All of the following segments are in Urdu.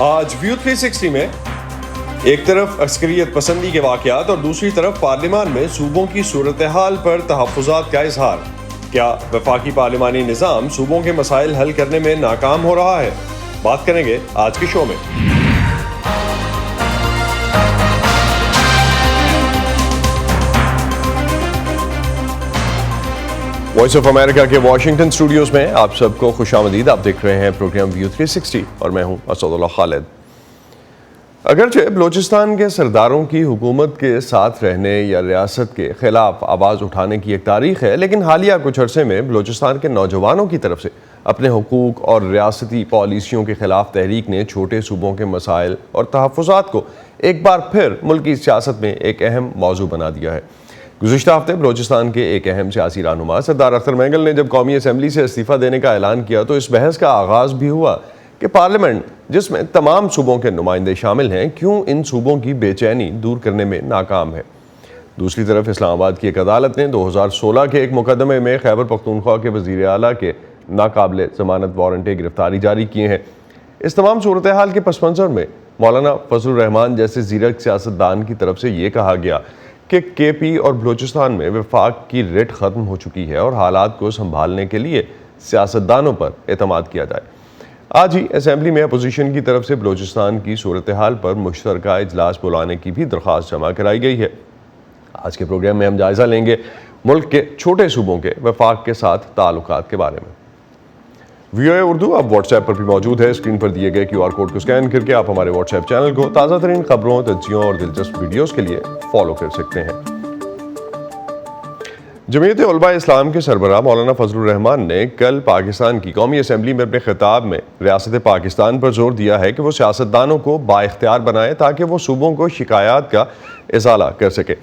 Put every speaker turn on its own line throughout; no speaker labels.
آج ویو 360 میں ایک طرف عسکریت پسندی کے واقعات اور دوسری طرف پارلیمان میں صوبوں کی صورتحال پر تحفظات کا اظہار. کیا وفاقی پارلیمانی نظام صوبوں کے مسائل حل کرنے میں ناکام ہو رہا ہے؟ بات کریں گے آج کے شو میں. وائس آف امریکہ کے واشنگٹن اسٹوڈیوز میں آپ سب کو خوش آمدید. آپ دیکھ رہے ہیں پروگرام ویو 360 اور میں ہوں اسد اللہ خالد. اگرچہ بلوچستان کے سرداروں کی حکومت کے ساتھ رہنے یا ریاست کے خلاف آواز اٹھانے کی ایک تاریخ ہے، لیکن حالیہ کچھ عرصے میں بلوچستان کے نوجوانوں کی طرف سے اپنے حقوق اور ریاستی پالیسیوں کے خلاف تحریک نے چھوٹے صوبوں کے مسائل اور تحفظات کو ایک بار پھر ملکی سیاست میں ایک اہم موضوع بنا دیا ہے. گزشتہ ہفتے بلوچستان کے ایک اہم سیاسی رہنما سردار اختر مینگل نے جب قومی اسمبلی سے استعفیٰ دینے کا اعلان کیا تو اس بحث کا آغاز بھی ہوا کہ پارلیمنٹ جس میں تمام صوبوں کے نمائندے شامل ہیں کیوں ان صوبوں کی بے چینی دور کرنے میں ناکام ہے. دوسری طرف اسلام آباد کی ایک عدالت نے 2016 کے ایک مقدمے میں خیبر پختونخوا کے وزیر اعلیٰ کے ناقابل ضمانت وارنٹ گرفتاری جاری کیے ہیں. اس تمام صورتحال کے پس منظر میں مولانا فضل الرحمان جیسے زیرک سیاستدان کی طرف سے یہ کہا گیا کہ کے پی اور بلوچستان میں وفاق کی رٹ ختم ہو چکی ہے اور حالات کو سنبھالنے کے لیے سیاستدانوں پر اعتماد کیا جائے. آج ہی اسمبلی میں اپوزیشن کی طرف سے بلوچستان کی صورتحال پر مشترکہ اجلاس بلانے کی بھی درخواست جمع کرائی گئی ہے. آج کے پروگرام میں ہم جائزہ لیں گے ملک کے چھوٹے صوبوں کے وفاق کے ساتھ تعلقات کے بارے میں. وی او اے اردو اب واٹس ایپ پر بھی موجود ہے. اسکرین پر دیے گئے کیو آر کوڈ کو اسکین کر کے آپ ہمارے واٹس ایپ چینل کو تازہ ترین خبروں، تجزیوں اور دلچسپ ویڈیوز کے لیے فالو کر سکتے ہیں. جمعیت علماء اسلام کے سربراہ مولانا فضل الرحمان نے کل پاکستان کی قومی اسمبلی میں اپنے خطاب میں ریاست پاکستان پر زور دیا ہے کہ وہ سیاستدانوں کو بااختیار بنائے تاکہ وہ صوبوں کو شکایات کا ازالہ کر سکے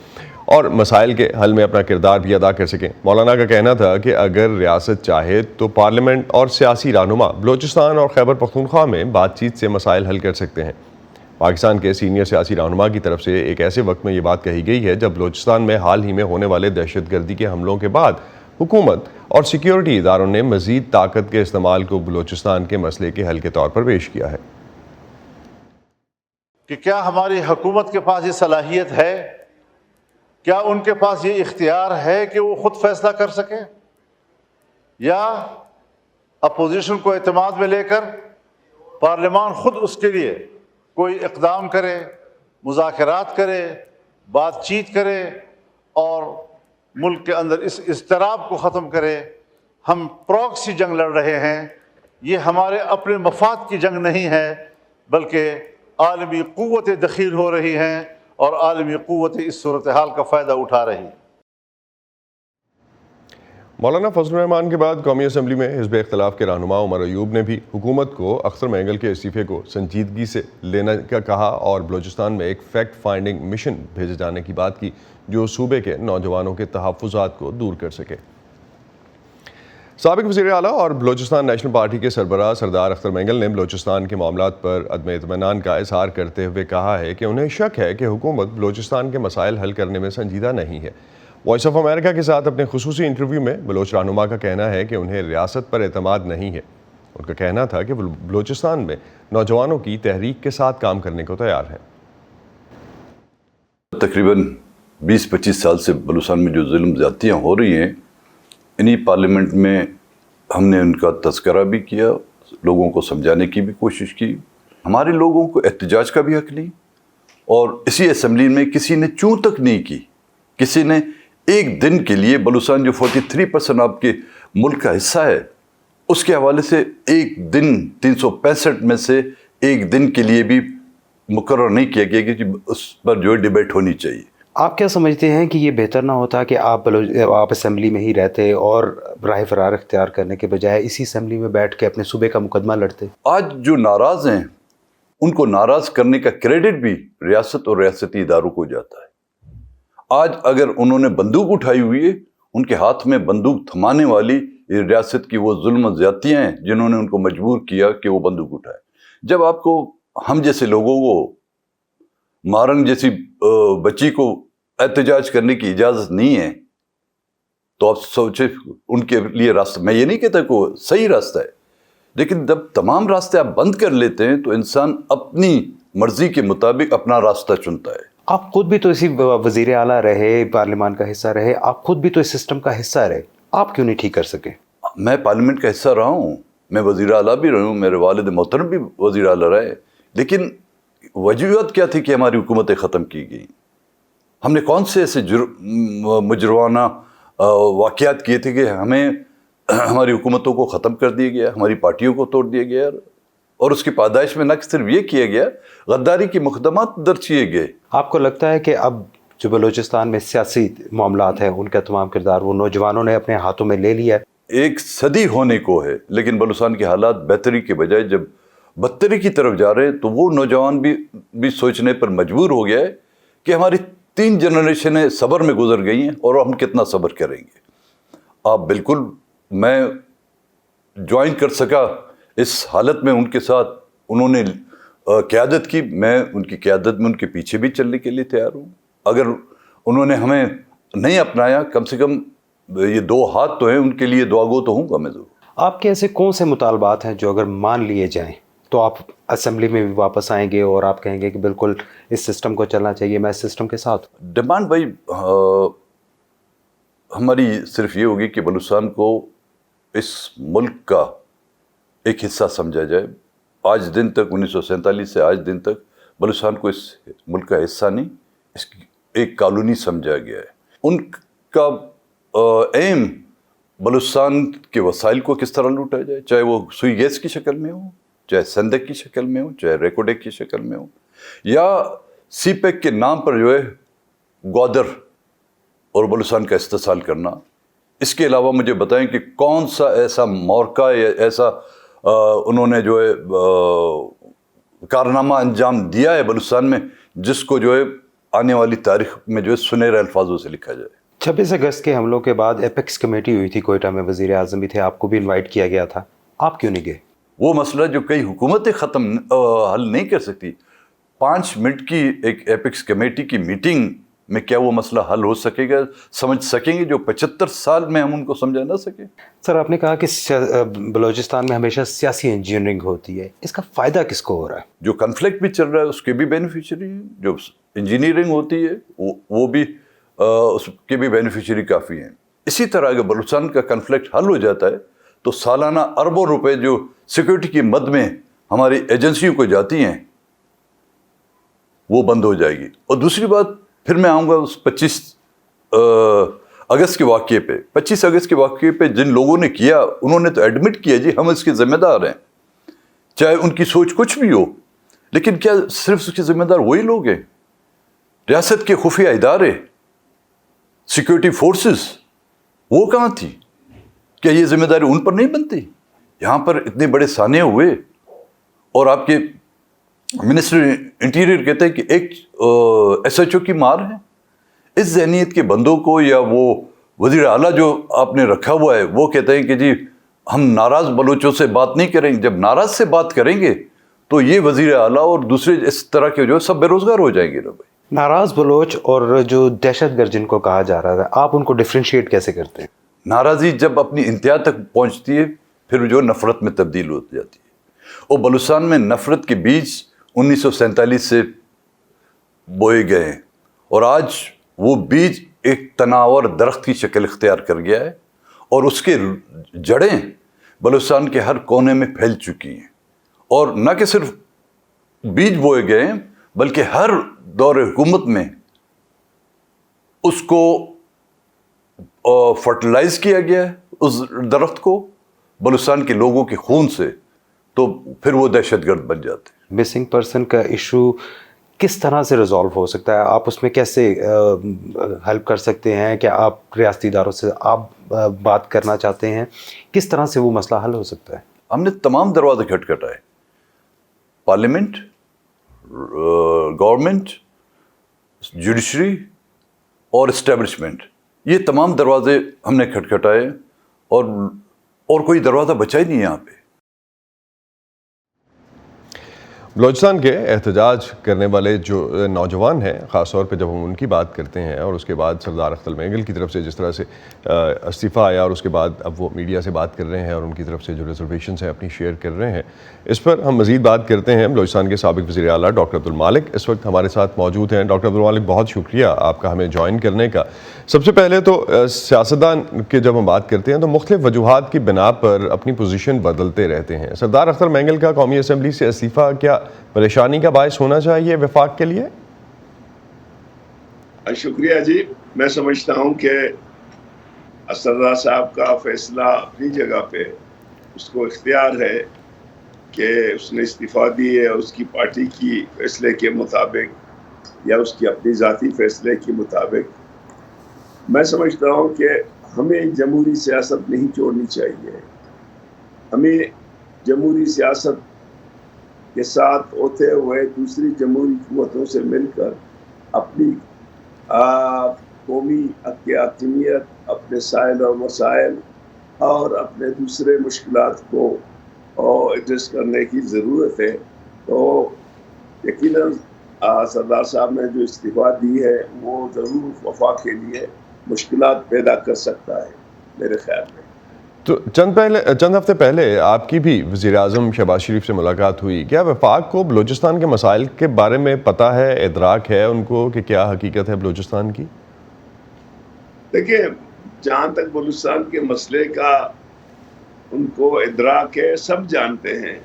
اور مسائل کے حل میں اپنا کردار بھی ادا کر سکیں. مولانا کا کہنا تھا کہ اگر ریاست چاہے تو پارلیمنٹ اور سیاسی رہنما بلوچستان اور خیبر پختونخوا میں بات چیت سے مسائل حل کر سکتے ہیں. پاکستان کے سینئر سیاسی رہنما کی طرف سے ایک ایسے وقت میں یہ بات کہی گئی ہے جب بلوچستان میں حال ہی میں ہونے والے دہشت گردی کے حملوں کے بعد حکومت اور سیکیورٹی اداروں نے مزید طاقت کے استعمال کو بلوچستان کے مسئلے کے حل کے طور پر پیش کیا ہے.
کہ کیا ہماری حکومت کے پاس یہ صلاحیت ہے، کیا ان کے پاس یہ اختیار ہے کہ وہ خود فیصلہ کر سکیں، یا اپوزیشن کو اعتماد میں لے کر پارلیمان خود اس کے لیے کوئی اقدام کرے، مذاکرات کرے، بات چیت کرے اور ملک کے اندر اس اضطراب کو ختم کرے. ہم پراکسی جنگ لڑ رہے ہیں، یہ ہمارے اپنے مفاد کی جنگ نہیں ہے بلکہ عالمی قوتیں دخیل ہو رہی ہیں اور عالمی قوتیں اس صورتحال کا فائدہ اٹھا رہی ہیں.
مولانا فضل الرحمان کے بعد قومی اسمبلی میں حزب اختلاف کے رہنما عمر ایوب نے بھی حکومت کو اختر مینگل کے استعفے کو سنجیدگی سے لینے کا کہا اور بلوچستان میں ایک فیکٹ فائنڈنگ مشن بھیجے جانے کی بات کی جو صوبے کے نوجوانوں کے تحفظات کو دور کر سکے. سابق وزیر اعلیٰ اور بلوچستان نیشنل پارٹی کے سربراہ سردار اختر مینگل نے بلوچستان کے معاملات پر عدم اطمینان کا اظہار کرتے ہوئے کہا ہے کہ انہیں شک ہے کہ حکومت بلوچستان کے مسائل حل کرنے میں سنجیدہ نہیں ہے. وائس آف امریکہ کے ساتھ اپنے خصوصی انٹرویو میں بلوچ رہنما کا کہنا ہے کہ انہیں ریاست پر اعتماد نہیں ہے. ان کا کہنا تھا کہ بلوچستان میں نوجوانوں کی تحریک کے ساتھ کام کرنے کو تیار ہے.
تقریباً 20-25 سال سے بلوچستان میں جو ظلم زیادتیاں ہو رہی ہیں، انہی پارلیمنٹ میں ہم نے ان کا تذکرہ بھی کیا، لوگوں کو سمجھانے کی بھی کوشش کی. ہمارے لوگوں کو احتجاج کا بھی حق نہیں اور اسی اسمبلی میں کسی نے چوں تک نہیں کی. کسی نے ایک دن کے لیے بلوچستان جو 43% آپ کے ملک کا حصہ ہے اس کے حوالے سے ایک دن 365 میں سے ایک دن کے لیے بھی مقرر نہیں کیا گیا کہ اس پر جو ڈیبیٹ ہونی چاہیے.
آپ کیا سمجھتے ہیں کہ یہ بہتر نہ ہوتا کہ آپ اسمبلی میں ہی رہتے اور راہ فرار اختیار کرنے کے بجائے اسی اسمبلی میں بیٹھ کے اپنے صوبے کا مقدمہ لڑتے؟
آج جو ناراض ہیں ان کو ناراض کرنے کا کریڈٹ بھی ریاست اور ریاستی اداروں کو جاتا ہے. آج اگر انہوں نے بندوق اٹھائی ہوئی ہے، ان کے ہاتھ میں بندوق تھمانے والی ریاست کی وہ ظلم و زیادتیاں ہیں جنہوں نے ان کو مجبور کیا کہ وہ بندوق اٹھائے. جب آپ کو ہم جیسے لوگوں کو مارنگ جیسی بچی کو احتجاج کرنے کی اجازت نہیں ہے تو آپ سوچے ان کے لیے راستہ، میں یہ نہیں کہتا کہ وہ صحیح راستہ ہے، لیکن جب تمام راستے آپ بند کر لیتے ہیں تو انسان اپنی مرضی کے مطابق اپنا راستہ چنتا ہے.
آپ خود بھی تو اسی وزیر اعلیٰ رہے, پارلیمان کا حصہ رہے, آپ خود بھی تو اس سسٹم کا حصہ رہے, آپ کیوں نہیں ٹھیک کر سکے؟
میں پارلیمنٹ کا حصہ رہا ہوں, میں وزیر اعلیٰ بھی رہا ہوں, میرے والد محترم بھی وزیر اعلیٰ رہے, لیکن وجوہات کیا تھی کہ ہماری حکومتیں ختم کی گئیں؟ ہم نے کون سے ایسے مجرمانہ واقعات کیے تھے کہ ہمیں ہماری حکومتوں کو ختم کر دیا گیا, ہماری پارٹیوں کو توڑ دیا گیا, اور اس کی پاداش میں نہ صرف یہ کیا گیا, غداری کے مقدمات درج کیے گئے.
آپ کو لگتا ہے کہ اب جو بلوچستان میں سیاسی معاملات ہیں ان کا تمام کردار وہ نوجوانوں نے اپنے ہاتھوں میں لے لیا ہے؟
ایک صدی ہونے کو ہے, لیکن بلوچستان کے حالات بہتری کے بجائے جب بدتری کی طرف جا رہے ہیں تو وہ نوجوان بھی سوچنے پر مجبور ہو گیا ہے کہ ہماری 3 جنریشنیں صبر میں گزر گئی ہیں اور ہم کتنا صبر کریں گے. آپ بالکل, میں جوائن کر سکا اس حالت میں ان کے ساتھ, انہوں نے قیادت کی, میں ان کی قیادت میں ان کے پیچھے بھی چلنے کے لیے تیار ہوں. اگر انہوں نے ہمیں نہیں اپنایا, کم سے کم یہ 2 ہاتھ تو ہیں, ان کے لیے دعا گو تو ہوں گا میں ضرور.
آپ کے ایسے کون سے مطالبات ہیں جو اگر مان لیے جائیں تو آپ اسمبلی میں بھی واپس آئیں گے اور آپ کہیں گے کہ بالکل اس سسٹم کو چلنا چاہیے, میں اس سسٹم کے ساتھ ہوں؟
ڈیمانڈ بھائی ہماری صرف یہ ہوگی کہ بلوچستان کو اس ملک کا ایک حصہ سمجھا جائے. آج دن تک 1947 سے آج دن تک بلوچستان کو اس ملک کا حصہ نہیں, اس کی ایک کالونی سمجھا گیا ہے. ان کا ایم بلوچستان کے وسائل کو کس طرح لوٹا جائے, چاہے وہ سوئی گیس کی شکل میں ہو, چاہے سندک کی شکل میں ہو, چاہے ریکوڈیک کی شکل میں ہو, یا سی پیک کے نام پر جو ہے گوادر اور بلوچستان کا استحصال کرنا. اس کے علاوہ مجھے بتائیں کہ کون سا ایسا مورکہ یا ایسا انہوں نے جو ہے کارنامہ انجام دیا ہے بلوچستان میں جس کو جو ہے آنے والی تاریخ میں جو ہے سنہرے الفاظوں سے لکھا جائے.
26 اگست کے حملوں کے بعد ایپیکس کمیٹی ہوئی تھی کوئٹہ میں, وزیر اعظم بھی تھے, آپ کو بھی انوائٹ کیا گیا تھا, آپ کیوں نہیں گئے؟
وہ مسئلہ جو کئی حکومتیں حل نہیں کر سکتی, 5 منٹ کی ایک ایپیکس کمیٹی کی میٹنگ میں کیا وہ مسئلہ حل ہو سکے گا, سمجھ سکیں گے جو 75 سال میں ہم ان کو سمجھا نہ سکیں؟
سر, آپ نے کہا کہ بلوچستان میں ہمیشہ سیاسی انجینئرنگ ہوتی ہے, اس کا فائدہ کس کو ہو رہا ہے؟
جو کنفلکٹ بھی چل رہا ہے اس کے بھی بینیفیشری ہیں, جو انجینئرنگ ہوتی ہے وہ بھی اس کے بھی بینیفیشری کافی ہیں. اسی طرح اگر بلوچستان کا کنفلکٹ حل ہو جاتا ہے تو سالانہ اربوں روپے جو سیکورٹی کی مد میں ہماری ایجنسیوں کو جاتی ہیں وہ بند ہو جائے گی. اور دوسری بات, پھر میں آؤں گا اس 25 اگست کے واقعے پہ. 25 اگست کے واقعے پہ جن لوگوں نے کیا انہوں نے تو ایڈمٹ کیا جی ہم اس کے ذمہ دار ہیں, چاہے ان کی سوچ کچھ بھی ہو, لیکن کیا صرف اس کے ذمہ دار وہی لوگ ہیں؟ ریاست کے خفیہ ادارے, سیکورٹی فورسز, وہ کہاں تھی؟ کیا یہ ذمہ داری ان پر نہیں بنتی؟ یہاں پر اتنے بڑے سانحے ہوئے اور آپ کے منسٹر انٹیریئر کہتے ہیں کہ ایک ایس ایچ او کی مار ہے. اس ذہنیت کے بندوں کو, یا وہ وزیر اعلیٰ جو آپ نے رکھا ہوا ہے وہ کہتے ہیں کہ جی ہم ناراض بلوچوں سے بات نہیں کریں گے. جب ناراض سے بات کریں گے تو یہ وزیر اعلیٰ اور دوسرے اس طرح کے جو سب بے روزگار ہو جائیں گے. نا بھائی,
ناراض بلوچ اور جو دہشت گرد جن کو کہا جا رہا تھا, آپ ان کو ڈفرینشیٹ کیسے کرتے ہیں؟
ناراضی جب اپنی انتہا تک پہنچتی ہے پھر جو نفرت میں تبدیل ہو جاتی ہے. اور بلوچستان میں نفرت کے بیج 1947 سے بوئے گئے ہیں اور آج وہ بیج ایک تناور درخت کی شکل اختیار کر گیا ہے اور اس کے جڑیں بلوچستان کے ہر کونے میں پھیل چکی ہیں. اور نہ کہ صرف بیج بوئے گئے ہیں بلکہ ہر دور حکومت میں اس کو فرٹیلائز کیا گیا ہے اس درخت کو بلوچستان کے لوگوں کے خون سے, تو پھر وہ دہشت گرد بن جاتے ہیں.
مسنگ پرسن کا ایشو کس طرح سے ریزالو ہو سکتا ہے؟ آپ اس میں کیسے ہیلپ کر سکتے ہیں؟ کہ آپ ریاستی اداروں سے آپ بات کرنا چاہتے ہیں, کس طرح سے وہ مسئلہ حل ہو سکتا ہے؟
ہم نے تمام دروازے کھٹکھٹائے, پارلیمنٹ, گورنمنٹ, جوڈیشری اور اسٹیبلشمنٹ, یہ تمام دروازے ہم نے کھٹکھٹائے اور کوئی دروازہ بچا ہی نہیں یہاں پہ.
بلوچستان کے احتجاج کرنے والے جو نوجوان ہیں، خاص طور پہ جب ہم ان کی بات کرتے ہیں، اور اس کے بعد سردار اختر مینگل کی طرف سے جس طرح سے استعفیٰ آیا اور اس کے بعد اب وہ میڈیا سے بات کر رہے ہیں اور ان کی طرف سے جو ریزرویشنز ہیں اپنی شیئر کر رہے ہیں، اس پر ہم مزید بات کرتے ہیں۔ بلوچستان کے سابق وزیر اعلیٰ ڈاکٹر عبدالمالک اس وقت ہمارے ساتھ موجود ہیں۔ ڈاکٹر عبدالمالک، بہت شکریہ آپ کا ہمیں جوائن کرنے کا۔ سب سے پہلے تو سیاستدان کی جب ہم بات کرتے ہیں تو مختلف وجوہات کی بنا پر اپنی پوزیشن بدلتے رہتے ہیں۔ سردار اختر مینگل کا قومی اسمبلی سے استعفیٰ کیا پریشانی کا باعث ہونا چاہیے وفاق کے لیے؟
شکریہ جی، میں سمجھتا ہوں کہ سردار صاحب کا فیصلہ اپنی جگہ پہ، اس کو اختیار ہے کہ اس نے استعفیٰ دی ہے، اس کی پارٹی کی فیصلے کے مطابق یا اس کی اپنی ذاتی فیصلے کے مطابق۔ میں سمجھتا ہوں کہ ہمیں جمہوری سیاست نہیں چھوڑنی چاہیے، ہمیں جمہوری سیاست کے ساتھ ہوتے ہوئے دوسری جمہوری حکومتوں سے مل کر اپنی قومی حاکمیت، اپنے سائل اور مسائل اور اپنے دوسرے مشکلات کو ایڈریس کرنے کی ضرورت ہے۔ تو یقیناً سردار صاحب نے جو استعفیٰ دی ہے وہ ضرور وفاق کے لیے مشکلات پیدا کر سکتا ہے میرے خیال میں۔
تو چند ہفتے پہلے آپ کی بھی وزیر اعظم شہباز شریف سے ملاقات ہوئی، کیا وفاق کو بلوچستان کے مسائل کے بارے میں پتہ ہے، ادراک ہے ان کو کہ کیا حقیقت ہے بلوچستان کی؟
دیکھیں، جہاں تک بلوچستان کے مسئلے کا ان کو ادراک ہے، سب جانتے ہیں،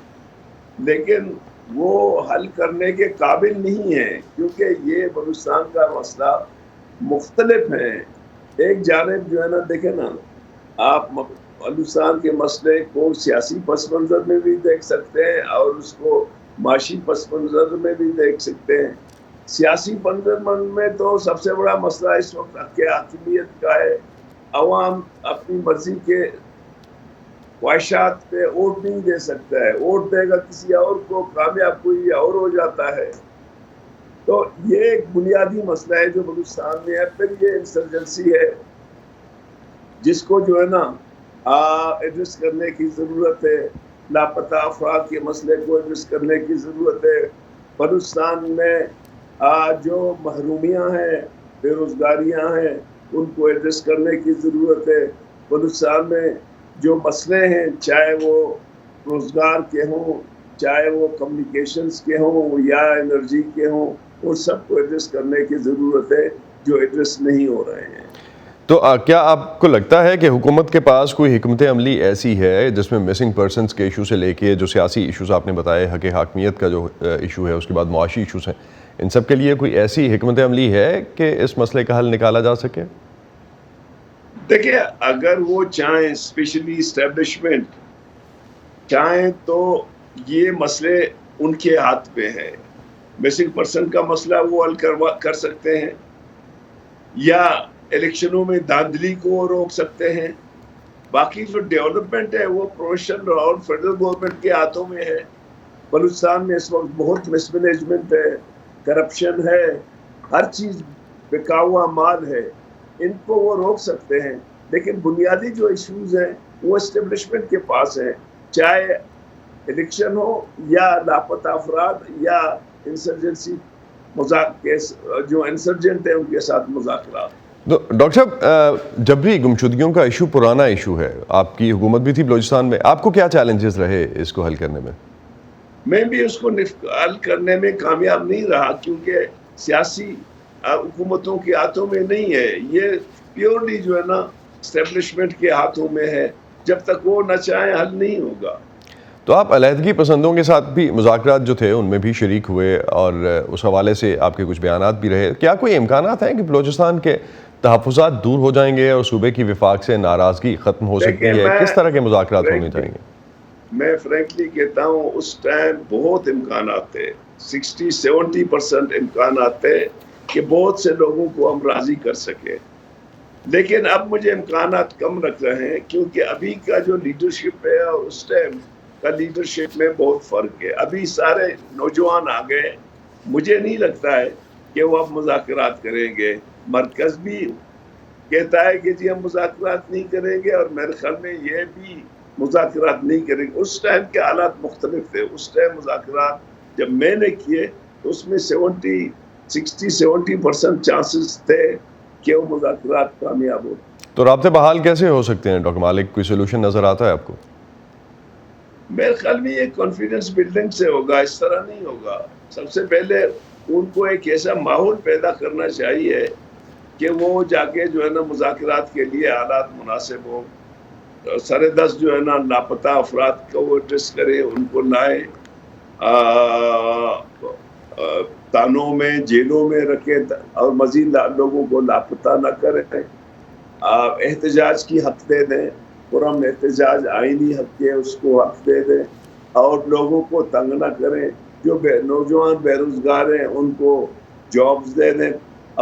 لیکن وہ حل کرنے کے قابل نہیں ہیں، کیونکہ یہ بلوچستان کا مسئلہ مختلف ہے۔ ایک جانب جو ہے نا، دیکھیں نا، آپ بلوچستان کے مسئلے کو سیاسی پس منظر میں بھی دیکھ سکتے ہیں اور اس کو معاشی پس منظر میں بھی دیکھ سکتے ہیں۔ سیاسی پس منظر میں تو سب سے بڑا مسئلہ اس وقت حق حاکمیت کا ہے۔ عوام اپنی مرضی کے خواہشات پہ ووٹ نہیں دے سکتا ہے، ووٹ دے گا کسی اور کو، کامیاب کوئی اور ہو جاتا ہے۔ تو یہ ایک بنیادی مسئلہ ہے جو بلوچستان میں ہے۔ پھر یہ انسرجنسی ہے جس کو جو ہے نا ایڈریس کرنے کی ضرورت ہے، لاپتہ افراد کے مسئلے کو ایڈریس کرنے کی ضرورت ہے۔ بلوچستان میں جو محرومیاں ہیں، بے روزگاریاں ہیں، ان کو ایڈریس کرنے کی ضرورت ہے۔ بلوچستان میں جو مسئلے ہیں، چاہے وہ روزگار کے ہوں، چاہے وہ کمیونیکیشنز کے ہوں یا انرجی کے ہوں، ان سب کو ایڈریس کرنے کی ضرورت ہے جو ایڈریس نہیں ہو رہے ہیں۔
تو کیا آپ کو لگتا ہے کہ حکومت کے پاس کوئی حکمت عملی ایسی ہے جس میں مسنگ پرسنز کے ایشو سے لے کے جو سیاسی ایشوز آپ نے بتائے، حق حاکمیت کا جو ایشو ہے، اس کے بعد معاشی ایشوز ہیں، ان سب کے لیے کوئی ایسی حکمت عملی ہے کہ اس مسئلے کا حل نکالا جا سکے؟
دیکھیں، اگر وہ چاہیں، اسپیشلی اسٹیبلشمنٹ چاہیں، تو یہ مسئلے ان کے ہاتھ پہ ہے۔ مسنگ پرسن کا مسئلہ وہ حل کر سکتے ہیں، یا الیکشنوں میں دھاندلی کو روک سکتے ہیں۔ باقی جو ڈیولپمنٹ ہے وہ پروفیشنل اور فیڈرل گورنمنٹ کے ہاتھوں میں ہے۔ بلوچستان میں اس وقت بہت مس مینجمنٹ ہے، کرپشن ہے، ہر چیز بکا ہوا مال ہے، ان کو وہ روک سکتے ہیں۔ لیکن بنیادی جو ایشوز ہیں وہ اسٹیبلشمنٹ کے پاس ہیں، چاہے الیکشن ہو یا لاپتہ افراد یا انسرجنسی، جو انسرجنٹ ہیں ان کے ساتھ مذاکرات۔
ڈاکٹر صاحب، جب بھی گمشدگیوں کا ایشو پرانا ایشو ہے، آپ کی حکومت بھی تھی بلوچستان میں، آپ کو کیا چیلنجز رہے اس کو حل کرنے میں؟
میں بھی اس کو حل کرنے میں کامیاب نہیں رہا، کیونکہ سیاسی حکومتوں کے ہاتھوں میں نہیں ہے، یہ پیورلی جو ہے نا اسٹیبلشمنٹ کے ہاتھوں میں ہے۔ جب تک وہ نہ چاہیں حل نہیں ہوگا۔
تو آپ علیحدگی پسندوں کے ساتھ بھی مذاکرات جو تھے ان میں بھی شریک ہوئے، اور اس حوالے سے آپ کے کچھ بیانات بھی رہے۔ کیا کوئی امکانات ہیں کہ بلوچستان کے تحفظات دور ہو جائیں گے اور صوبے کی وفاق سے ناراضگی ختم ہو سکتی ہے؟ کس طرح کے مذاکرات ہونے چاہیے؟
میں فرینکلی کہتا ہوں، اس ٹائم بہت امکانات تھے، 60-70% امکانات تھے کہ بہت سے لوگوں کو ہم راضی کر سکے۔ لیکن اب مجھے امکانات کم لگ رہے ہیں، کیونکہ ابھی کا جو لیڈرشپ ہے اور اس ٹائم کا لیڈرشپ میں بہت فرق ہے۔ ابھی سارے نوجوان آ گئے، مجھے نہیں لگتا ہے کہ وہ اب مذاکرات کریں گے۔ مرکز بھی کہتا ہے کہ جی ہم مذاکرات نہیں کریں گے، اور میرے خیال میں یہ بھی مذاکرات نہیں کریں گے۔ اس ٹائم کے حالات مختلف تھے، اس ٹائم مذاکرات جب میں نے کیے تو اس میں 60-70% چانسز تھے کہ وہ مذاکرات کامیاب ہو.
تو رابطے بحال کیسے ہو سکتے ہیں ڈاکٹر مالک؟ کوئی سولوشن نظر آتا ہے آپ کو؟
میرے خیال میں یہ کانفیڈنس بلڈنگ سے ہوگا، اس طرح نہیں ہوگا. سب سے پہلے ان کو ایک ایسا ماحول پیدا کرنا چاہیے کہ وہ جا کے جو ہے نا مذاکرات کے لیے حالات مناسب ہوں. 10.5 جو ہے نا لاپتہ افراد کو وہ ایڈریس کرے، ان کو لائے، تانوں میں جیلوں میں رکھے اور مزید لوگوں کو لاپتہ نہ کریں. احتجاج کی حق دے دیں، پرامن احتجاج آئینی حق ہے اس کو حق دے دیں، اور لوگوں کو تنگ نہ کریں. جو نوجوان بے روزگار ہیں ان کو جابز دے دیں،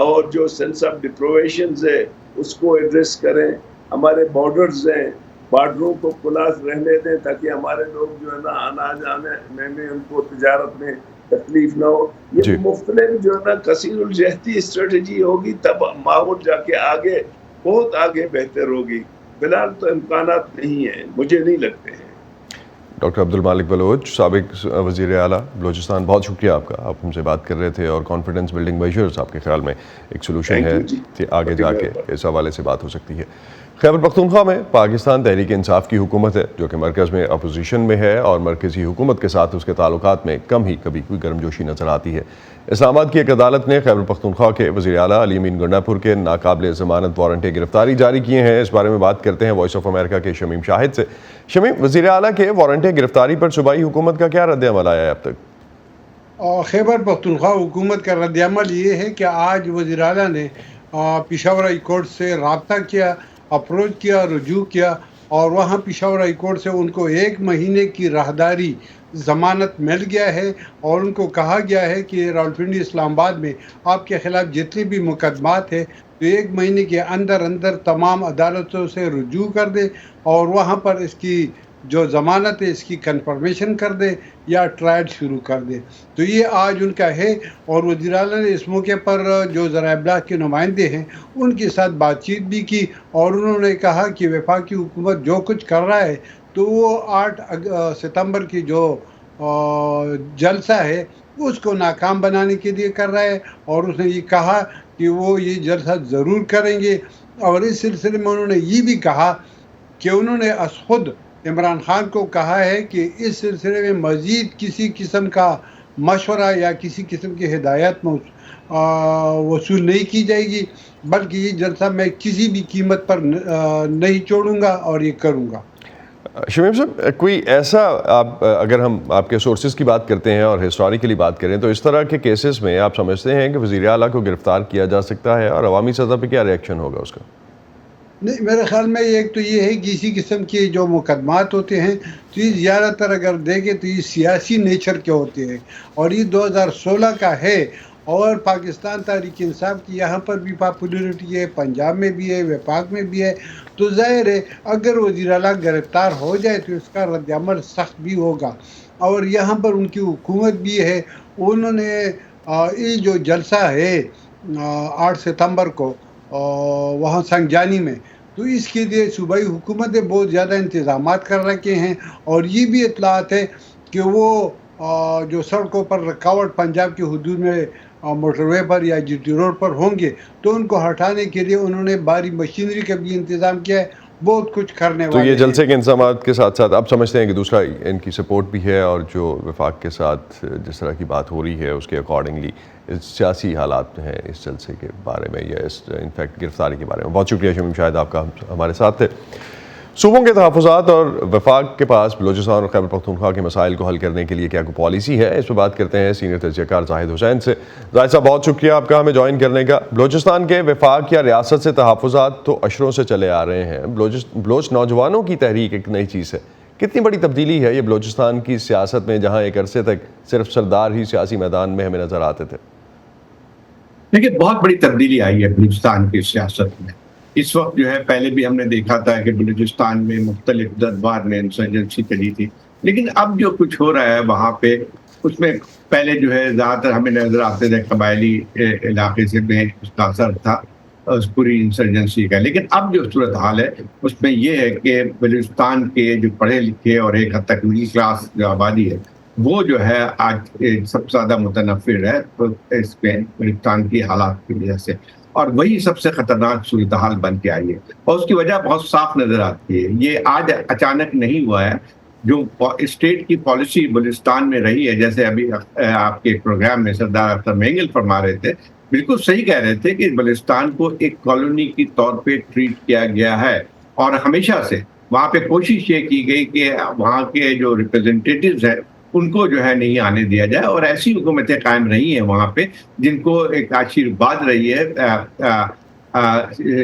اور جو سینس آف ڈپرویشنز ہے اس کو ایڈریس کریں. ہمارے بارڈرز ہیں، بارڈروں کو کھلا رہنے دیں تاکہ ہمارے لوگ جو ہے نا آنا جانے میں ان کو تجارت میں تکلیف نہ ہو. یہ مختلف جو ہے نا کثیر الجہتی اسٹریٹجی ہوگی، تب ماحول جا کے آگے بہت آگے بہتر ہوگی. فی الحال تو امکانات نہیں ہیں، مجھے نہیں لگتے ہیں.
ڈاکٹر عبد المالک بلوچ، سابق وزیر اعلیٰ بلوچستان، بہت شکریہ آپ کا. آپ ہم سے بات کر رہے تھے اور کانفیڈنس بلڈنگ میجرز آپ کے خیال میں ایک سولوشن ہے کہ آگے جا کے اس حوالے سے بات ہو سکتی ہے. خیبر پختونخوا میں پاکستان تحریک انصاف کی حکومت ہے جو کہ مرکز میں اپوزیشن میں ہے، اور مرکزی حکومت کے ساتھ اس کے تعلقات میں کم ہی کبھی کوئی گرم جوشی نظر آتی ہے. اسلام آباد کی ایک عدالت نے خیبر پختونخوا کے وزیر اعلیٰ علی امین گنڈا پور کے ناقابل ضمانت وارنٹ گرفتاری جاری کیے ہیں. اس بارے میں بات کرتے ہیں وائس آف امریکہ کے شمیم شاہد سے. شمیم، وزیر اعلیٰ کے وارنٹ گرفتاری پر صوبائی حکومت کا کیا رد عمل آیا ہے اب تک؟
خیبر پختونخوا حکومت کا رد عمل یہ ہے کہ آج وزیر اعلیٰ نے پشاور ہائی کورٹ سے رابطہ کیا، اپروچ کیا، رجوع کیا، اور وہاں پشاور ہائی کورٹ سے ان کو 1 مہینے کی راہداری ضمانت مل گیا ہے، اور ان کو کہا گیا ہے کہ راولپنڈی اسلام آباد میں آپ کے خلاف جتنے بھی مقدمات ہیں تو 1 مہینے کے اندر اندر تمام عدالتوں سے رجوع کر دے، اور وہاں پر اس کی جو ضمانت ہے اس کی کنفرمیشن کر دے یا ٹرائل شروع کر دے. تو یہ آج ان کا ہے، اور وزیر اعلیٰ نے اس موقع پر جو ذرائع ابلاغ کے نمائندے ہیں ان کے ساتھ بات چیت بھی کی، اور انہوں نے کہا کہ وفاقی حکومت جو کچھ کر رہا ہے تو وہ 8 ستمبر کی جو جلسہ ہے اس کو ناکام بنانے کے لیے کر رہا ہے، اور اس نے یہ کہا کہ وہ یہ جلسہ ضرور کریں گے. اور اس سلسلے میں انہوں نے یہ بھی کہا کہ انہوں نے از خود عمران خان کو کہا ہے کہ اس سلسلے میں مزید کسی قسم کا مشورہ یا کسی قسم کی ہدایت وصول نہیں کی جائے گی، بلکہ یہ جلسہ میں کسی بھی قیمت پر نہیں چھوڑوں گا اور یہ کروں گا.
شمیم صاحب، کوئی ایسا اگر ہم آپ کے سورسز کی بات کرتے ہیں اور ہسٹوریکلی بات کریں تو اس طرح کے کیسز میں آپ سمجھتے ہیں کہ وزیر اعلیٰ کو گرفتار کیا جا سکتا ہے، اور عوامی سطح پہ کیا ریئیکشن ہوگا اس کا؟
نہیں، میرے خیال میں ایک تو یہ ہے کہ اسی قسم کے جو مقدمات ہوتے ہیں تو یہ زیادہ تر اگر دیکھیں تو یہ سیاسی نیچر کے ہوتے ہیں، اور یہ 2016 کا ہے، اور پاکستان تحریک انصاف کی یہاں پر بھی پاپولیرٹی ہے، پنجاب میں بھی ہے، وفاق میں بھی ہے. تو ظاہر ہے اگر وزیر اعلیٰ گرفتار ہو جائے تو اس کا رد عمل سخت بھی ہوگا. اور یہاں پر ان کی حکومت بھی ہے، انہوں نے یہ جو جلسہ ہے 8 ستمبر کو وہاں سنگجانی میں، تو اس کے لیے صوبائی حکومت نے بہت زیادہ انتظامات کر رکھے ہیں. اور یہ بھی اطلاعات ہے کہ وہ جو سڑکوں پر رکاوٹ پنجاب کی حدود میں موٹر وے پر یا جی ٹی روڈ پر ہوں گے تو ان کو ہٹانے کے لیے انہوں نے بھاری مشینری کا بھی انتظام کیا ہے. بہت کچھ کرنے والے.
تو یہ جلسے کے انتظامات کے ساتھ ساتھ آپ سمجھتے ہیں کہ دوسرا ان کی سپورٹ بھی ہے، اور جو وفاق کے ساتھ جس طرح کی بات ہو رہی ہے اس کے اکارڈنگلی سیاسی حالات ہیں اس جلسے کے بارے میں یا اس انفیکٹ گرفتاری کے بارے میں؟ بہت شکریہ شمیم شاہد، آپ کا ہمارے ساتھ تھے. صوبوں کے تحفظات اور وفاق کے پاس بلوچستان اور خیبر پختونخوا کے مسائل کو حل کرنے کے لیے کیا کوئی پالیسی ہے، اس پہ بات کرتے ہیں سینئر تجزیہ کار زاہد حسین سے. زاہد صاحب، بہت شکریہ آپ کا ہمیں جوائن کرنے کا. بلوچستان کے وفاق یا ریاست سے تحفظات تو اشروں سے چلے آ رہے ہیں، بلوچ نوجوانوں کی تحریک ایک نئی چیز ہے. کتنی بڑی تبدیلی ہے یہ بلوچستان کی سیاست میں، جہاں ایک عرصے تک صرف سردار ہی سیاسی میدان میں ہمیں نظر آتے تھے؟
دیکھیے، بہت بڑی تبدیلی آئی ہے بلوچستان کی سیاست میں. اس وقت جو ہے پہلے بھی ہم نے دیکھا تھا کہ بلوچستان میں مختلف دربار میں انسرجنسی چلی تھی، لیکن اب جو کچھ ہو رہا ہے وہاں پہ اس میں پہلے جو ہے زیادہ تر ہمیں نظر آتے تھے قبائلی علاقے سے میں اس کا اثر تھا اس پوری انسرجنسی کا. لیکن اب جو صورتحال ہے اس میں یہ ہے کہ بلوچستان کے جو پڑھے لکھے اور ایک حد تک مڈل کلاس جو آبادی ہے وہ جو ہے آج سب سے زیادہ متنفر ہے اس میں بلوچستان کی حالات کی وجہ سے، اور وہی سب سے خطرناک صورتحال بن کے آئی ہے، اور اس کی وجہ بہت صاف نظر آتی ہے۔ یہ آج اچانک نہیں ہوا ہے، جو اسٹیٹ کی پالیسی بلوچستان میں رہی ہے، جیسے ابھی آپ کے پروگرام میں سردار اختر مینگل فرما رہے تھے، بالکل صحیح کہہ رہے تھے کہ بلوچستان کو ایک کالونی کی طور پہ ٹریٹ کیا گیا ہے، اور ہمیشہ سے وہاں پہ کوشش یہ کی گئی کہ وہاں کے جو ریپرزینٹیٹیوز ہیں ان کو جو ہے نہیں آنے دیا جائے، اور ایسی حکومتیں قائم رہی ہیں وہاں پہ جن کو ایک آشیرواد رہی ہے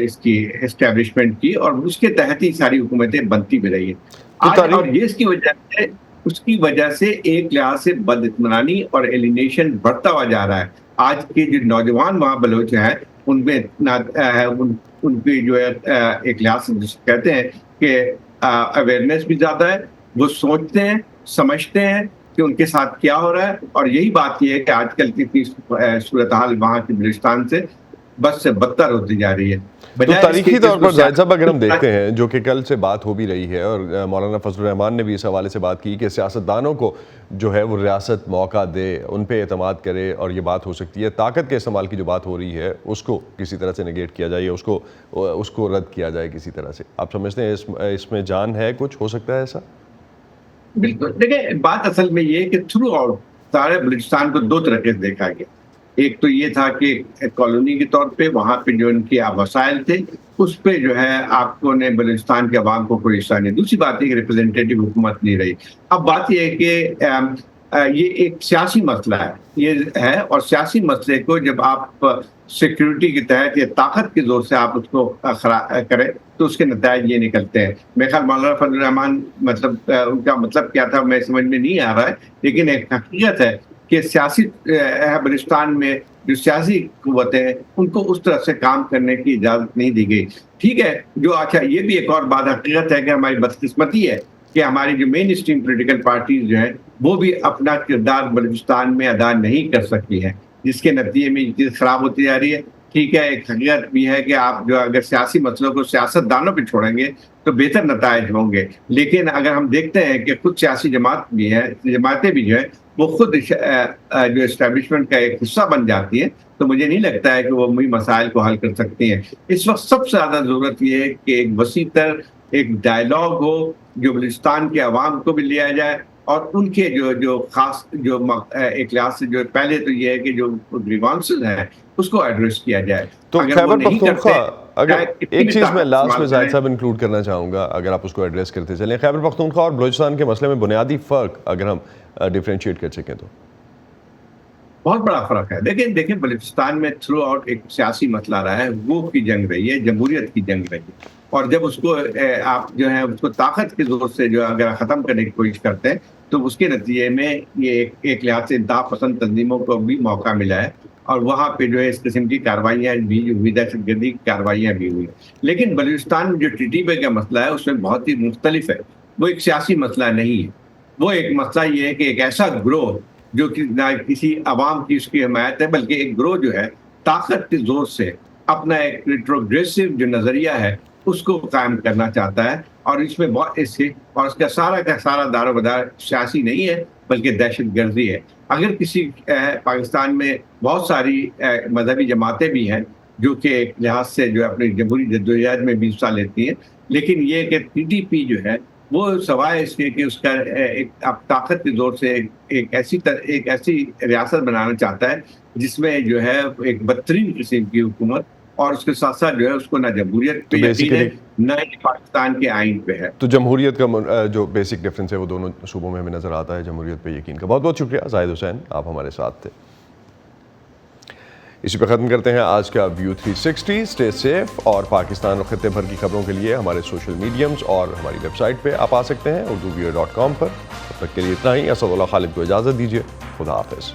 اس کی اسٹیبلشمنٹ کی، اور اس کے تحت ہی ساری حکومتیں بنتی بھی رہی ہیں آج، اور یہ اس کی وجہ سے ایک لحاظ سے بد اطمینانی اور ایلینیشن بڑھتا ہوا جا رہا ہے۔ آج کے جو نوجوان وہاں بلوچ ہیں ان میں ان کی جو ہے ایک لحاظ سے جسے کہتے ہیں کہ اویئرنیس بھی زیادہ ہے، وہ سوچتے ہیں سمجھتے ہیں کہ ان کے ساتھ کیا ہو رہا ہے، اور یہی بات یہ ہے کہ آج کل کی صورتحال وہاں کے بلوچستان سے بس سے بدتر ہوتی جا رہی ہے۔
تو تاریخی طور پر زاہد صاحب اگر ہم دیکھتے ہیں، جو کہ کل سے بات ہو بھی رہی ہے، اور مولانا فضل الرحمان نے بھی اس حوالے سے بات کی کہ سیاستدانوں کو جو ہے وہ ریاست موقع دے، ان پہ اعتماد کرے، اور یہ بات ہو سکتی ہے طاقت کے استعمال کی جو بات ہو رہی ہے اس کو کسی طرح سے نگیٹ کیا جائے، اس کو رد کیا جائے کسی طرح سے۔ آپ سمجھتے ہیں اس میں جان ہے، کچھ ہو سکتا ہے ایسا؟
بالکل، دیکھیں بات اصل میں یہ ہے کہ تھرو آؤٹ سارے بلوچستان کو دو طریقے سے دیکھا گیا۔ ایک تو یہ تھا کہ کالونی کے طور پہ وہاں پہ جو ان کے وسائل تھے اس پہ جو ہے آپ کو نے بلوچستان کے عوام کو کوئی حصہ نہیں۔ دوسری بات ہے کہ ریپرزینٹیٹیو حکومت نہیں رہی۔ اب بات یہ ہے کہ یہ ایک سیاسی مسئلہ ہے، یہ ہے، اور سیاسی مسئلے کو جب آپ سیکیورٹی کے تحت یا طاقت کے زور سے آپ اس کو کریں تو اس کے نتائج یہ نکلتے ہیں۔ میرے خیال مولانا فضل الرحمان مطلب ان کا مطلب کیا تھا میں سمجھ میں نہیں آ رہا ہے، لیکن ایک حقیقت ہے کہ سیاسی بلوچستان میں جو سیاسی قوتیں ہیں ان کو اس طرح سے کام کرنے کی اجازت نہیں دی گئی۔ ٹھیک ہے، جو اچھا یہ بھی ایک اور بات حقیقت ہے کہ ہماری بدقسمتی ہے کہ ہماری جو مین اسٹریم پولیٹیکل پارٹیز جو ہیں وہ بھی اپنا کردار بلوچستان میں ادا نہیں کر سکتی ہیں، جس کے نتیجے میں یہ چیز خراب ہوتی جا رہی ہے۔ ٹھیک ہے، ایک حقیقت بھی ہے کہ آپ جو اگر سیاسی مسئلوں کو سیاست دانوں پہ چھوڑیں گے تو بہتر نتائج ہوں گے، لیکن اگر ہم دیکھتے ہیں کہ خود سیاسی جماعتیں بھی جو ہے وہ خود جو اسٹیبلشمنٹ کا ایک حصہ بن جاتی ہیں، تو مجھے نہیں لگتا ہے کہ وہ وہی مسائل کو حل کر سکتی ہیں۔ اس وقت سب سے زیادہ ضرورت یہ ہے کہ ایک وسیع تر ایک ڈائلاگ ہو جو بلوچستان کے عوام کو بھی لیا جائے، اور ان کے جو خاص جو ایک لحاظ سے جو پہلے تو یہ ہے کہ جو گریوانسز ہیں اس کو ایڈریس کیا جائے۔
تو خیبر پختونخوا، اگر ایک چیز میں لاسٹ میں زاہد صاحب انکلوڈ کرنا چاہوں گا، اگر آپ اس کو ایڈریس کرتے چلیں، خیبر پختونخوا اور بلوچستان کے مسئلے میں بنیادی فرق اگر ہم ڈیفرینشیٹ کر سکیں تو
بہت بڑا فرق ہے۔ دیکھیں بلوچستان میں تھرو آؤٹ ایک سیاسی مسئلہ رہا ہے، وہ کی جنگ رہی ہے، جمہوریت کی جنگ رہی ہے، اور جب اس کو آپ جو ہے اس کو طاقت کے زور سے جو اگر ختم کرنے کی کوشش کرتے ہیں تو اس کے نتیجے میں یہ ایک لحاظ سے انتہا پسند تنظیموں کو بھی موقع ملا ہے، اور وہاں پہ جو ہے اس قسم کی کارروائیاں بھی ہوئی، دہشت گردی کی کارروائیاں بھی ہوئی۔ لیکن بلوچستان میں جو TTP کا مسئلہ ہے اس میں بہت ہی مختلف ہے، وہ ایک سیاسی مسئلہ نہیں ہے، وہ ایک مسئلہ یہ ہے کہ ایک ایسا گروہ جو کہ نہ کسی عوام کی اس کی حمایت ہے، بلکہ ایک گروہ جو ہے طاقت کے زور سے اپنا ایک ریٹروگریسو جو نظریہ ہے اس کو قائم کرنا چاہتا ہے، اور اس میں بہت اور اس کا سارا دار و مدار سیاسی نہیں ہے بلکہ دہشت گردی ہے۔ اگر کسی پاکستان میں بہت ساری مذہبی جماعتیں بھی ہیں جو کہ ایک لحاظ سے جو اپنی جمہوری جدوجہد میں بھی حصہ لیتی ہیں، لیکن یہ کہ TTP جو ہے وہ سوائے اس کے کہ اس کا ایک طاقت کے زور سے ایک ایسی ریاست بنانا چاہتا ہے جس میں جو ہے ایک بدترین قسم کی حکومت، اور اس کے ساتھ ساتھ جو ہے اس کو نہ جمہوریت پہ یقین ہے نہ ہی پاکستان کے آئین پہ ہے۔
تو جمہوریت کا جو بیسک ڈفرینس ہے وہ دونوں صوبوں میں ہمیں نظر آتا ہے، جمہوریت پہ یقین کا۔ بہت بہت شکریہ زاہد حسین، آپ ہمارے ساتھ تھے۔ اسی پہ ختم کرتے ہیں آج کا ویو 360۔ اسٹے سیف، اور پاکستان اور خطے بھر کی خبروں کے لیے ہمارے سوشل میڈیمز اور ہماری ویب سائٹ پہ آپ آ سکتے ہیں، urduviewers.com پر۔ تب تک کے لیے اتنا ہی، اسد اللہ خالد کو اجازت دیجیے، خدا حافظ۔